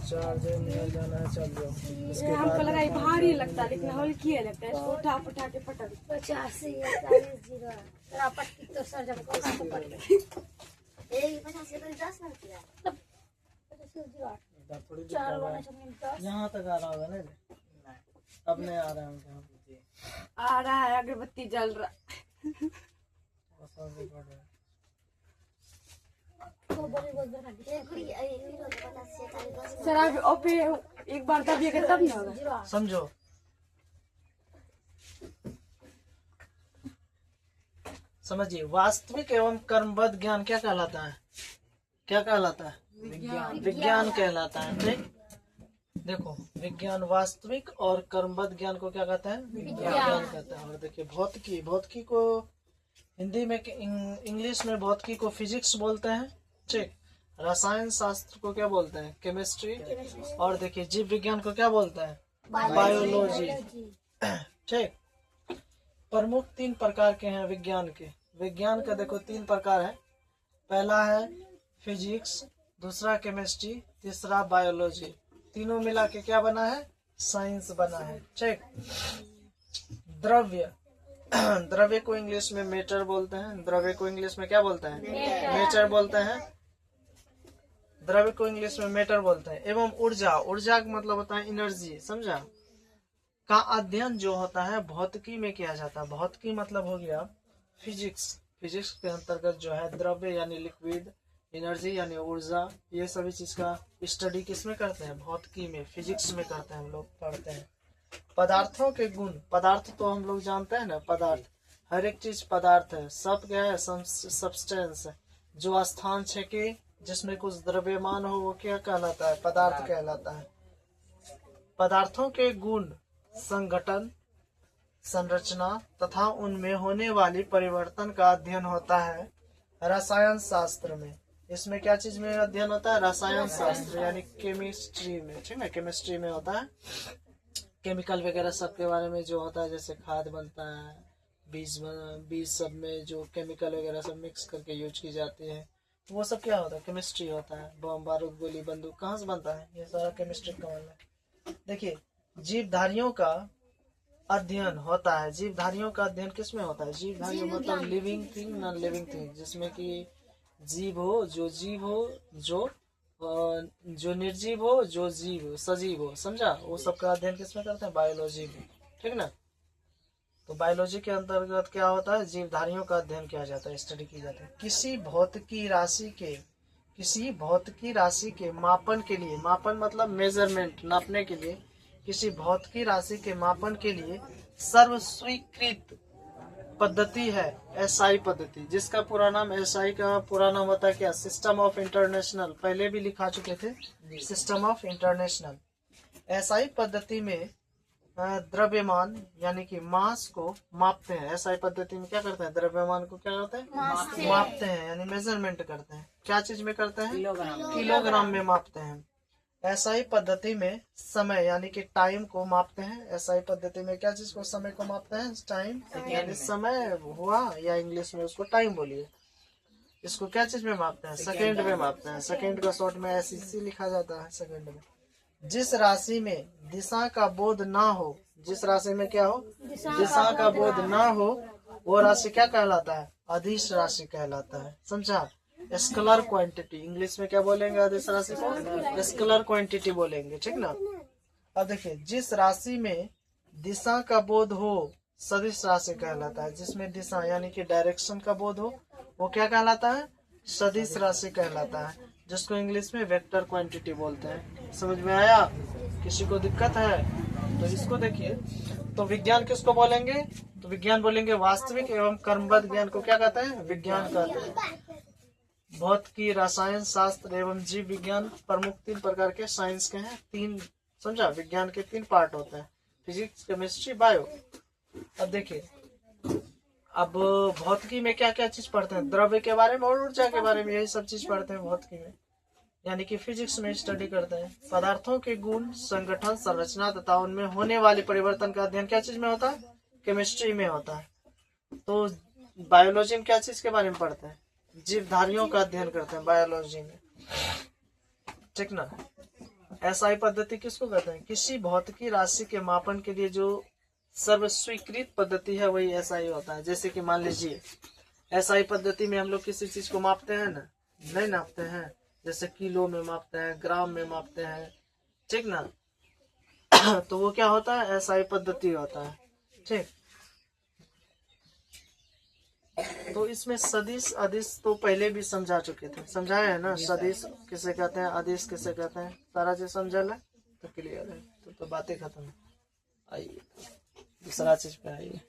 चार जगह जाना है, चल जाओ। हमको लगा ये भारी लगता है लेकिन हल्की है लगता है, इसको उठा उठा के पटक 85 40 जीरो तेरा पट्टी तो सर जब को पट गई ए 85 तो 10 मिनट किया 85 जीरो थोड़ी चार वाला सब यहाँ तक आ रहा होगा ना? नहीं, अब नहीं आ रहा है। आ रहा है, अगरबत्ती जल रहा सर। आप ओपे एक बार दबिएगा तब ना होगा, समझो। समझिए, वास्तविक एवं कर्मबद्ध ज्ञान क्या कहलाता है? क्या कहलाता है? विज्ञान कहलाता है। ठीक, देखो, विज्ञान वास्तविक और कर्मबद्ध ज्ञान को क्या कहते हैं? विज्ञान कहते हैं। और देखिए, भौतिकी, भौतिकी को हिंदी में, इंग्लिश में भौतिकी को फिजिक्स बोलते हैं। ठीक, रसायन शास्त्र को क्या बोलते हैं? केमिस्ट्री। और देखिए, जीव विज्ञान को क्या बोलते हैं? बायोलॉजी। ठीक, प्रमुख 3 प्रकार के हैं विज्ञान के। विज्ञान का देखो 3 प्रकार है। पहला है फिजिक्स, दूसरा केमिस्ट्री, तीसरा बायोलॉजी। तीनों मिला के क्या बना है? साइंस बना है। ठीक, द्रव्य, द्रव्य को इंग्लिश में मैटर बोलते हैं। द्रव्य को इंग्लिश में क्या बोलते हैं? मैटर बोलते हैं। द्रव्य को इंग्लिश में मैटर बोलते हैं। एवं ऊर्जा, ऊर्जा का मतलब होता है एनर्जी, समझा? का अध्ययन जो होता है भौतिकी में किया जाता है। भौतिकी मतलब हो गया फिजिक्स। फिजिक्स के अंतर्गत जो है द्रव्य यानी लिक्विड, एनर्जी यानी ऊर्जा, ये सभी चीज का स्टडी किसमें करते हैं? भौतिकी में, फिजिक्स में करते हैं, हम लोग पढ़ते हैं। पदार्थों के गुण, पदार्थ तो हम लोग जानते हैं ना, पदार्थ, हर एक चीज पदार्थ है। सब क्या है? सब्सटेंस है। जो स्थान छेके जिसमें कुछ द्रव्यमान हो वो क्या कहलाता है? पदार्थ कहलाता है। पदार्थों के गुण, संगठन, संरचना तथा उनमें होने वाली परिवर्तन का अध्ययन होता है रसायन शास्त्र में। इसमें क्या चीज में अध्ययन होता है? रसायन शास्त्र यानी केमिस्ट्री में। ठीक है, केमिस्ट्री में होता है। केमिकल वगैरह सब के बारे में जो होता है, जैसे खाद बनता है, बीज सब में जो केमिकल वगैरह सब मिक्स करके यूज की जाती है, वो सब क्या होता है? केमिस्ट्री होता है। बम, बारूद, गोली, बंदूक कहाँ से बनता है? ये सारा केमिस्ट्री का मामला है। देखिए, जीवधारियों का अध्ययन होता है। जीवधारियों का अध्ययन किस में होता है? जीवधारियों मतलब living thing, non living thing, जिसमें कि जीव हो, जो जीव हो, जो निर्जीव हो, जो जीव हो, सजीव हो, समझा? वो सब का अध्ययन किसमें करते हैं? बायोलॉजी में। ठीक ना? तो बायोलॉजी के अंतर्गत क्या होता है? जीवधारियों का अध्ययन किया जाता है, स्टडी की जाती है। किसी भौतिकी राशि के मापन के लिए, मापन मतलब मेजरमेंट, नापने के लिए, किसी भौतिकी राशि के मापन के लिए सर्वस्वीकृत पद्धति है एसआई पद्धति, जिसका पूरा नाम, एसआई का पूरा नाम होता है क्या? System of international. पहले भी लिखा चुके थे, सिस्टम ऑफ इंटरनेशनल। एसआई पद्धति में द्रव्यमान यानी कि मास को मापते हैं। एसआई पद्धति में क्या करते हैं? द्रव्यमान को क्या करते हैं? मापते हैं, यानी मेजरमेंट करते हैं। क्या चीज में करते हैं? किलोग्राम में मापते हैं। एसआई पद्धति में समय यानी कि टाइम को मापते हैं। एसआई पद्धति में क्या चीज को? समय को मापते हैं, टाइम, यानी समय हुआ, या इंग्लिश में उसको टाइम बोलिए। इसको क्या चीज में मापते हैं? सेकंड में मापते हैं। सेकंड का शॉर्ट में एसईसी लिखा जाता है, सेकंड में। जिस राशि में दिशा का बोध ना हो, जिस राशि में क्या हो? दिशा का बोध ना हो, वो राशि क्या कहलाता है? अदिश राशि कहलाता है, समझा? स्केलर क्वांटिटी, इंग्लिश में क्या बोलेंगे? अदिश राशि को स्केलर क्वांटिटी बोलेंगे। ठीक ना? अब देखिए, जिस राशि में दिशा का बोध हो सदिश राशि कहलाता है। जिसमें दिशा यानी कि डायरेक्शन का बोध हो वो क्या कहलाता है? सदिश राशि कहलाता है, जिसको इंग्लिश में वेक्टर क्वांटिटी बोलते हैं। समझ में आया? किसी को दिक्कत है तो इसको देखिए। तो विज्ञान किसको बोलेंगे? तो विज्ञान बोलेंगे वास्तविक एवं कर्मबद्ध ज्ञान को क्या कहते हैं? विज्ञान कहते हैं। भौतिकी, रसायन शास्त्र एवं जीव विज्ञान प्रमुख 3 प्रकार के साइंस के हैं। 3, समझा? विज्ञान के 3 पार्ट होते हैं, फिजिक्स, केमिस्ट्री, बायो। अब देखिए, अब भौतिकी में क्या क्या चीज पढ़ते हैं? द्रव्य के बारे में और ऊर्जा के बारे में, यही सब चीज पढ़ते हैं भौतिकी में, यानी कि फिजिक्स में स्टडी करते हैं। पदार्थों के गुण, संगठन, संरचना तथा उनमें होने वाले परिवर्तन का अध्ययन क्या चीज में होता है? केमिस्ट्री में होता है। तो बायोलॉजी में क्या चीज के बारे में पढ़ते हैं? जीवधारियों का अध्ययन करते हैं बायोलॉजी में, ठीक ना। एसआई पद्धति किसको कहते हैं? किसी भौतिकी राशि के मापन के लिए जो सर्वस्वीकृत पद्धति है वही एसआई होता है। जैसे कि मान लीजिए एसआई पद्धति में हम लोग किसी चीज को मापते हैं ना, नहीं नापते हैं, जैसे किलो में मापते हैं, ग्राम में मापते हैं, ठीक ना। तो वो क्या होता है? एसआई पद्धति होता है, ठीक। तो इसमें सदिश अदिश तो पहले भी समझा चुके थे, समझाया है ना। सदिश किसे कहते हैं, अदिश किसे कहते हैं, सारा चीज समझल है तो क्लियर है, तो बातें खत्म। आइए दूसरा चीज पे आइए।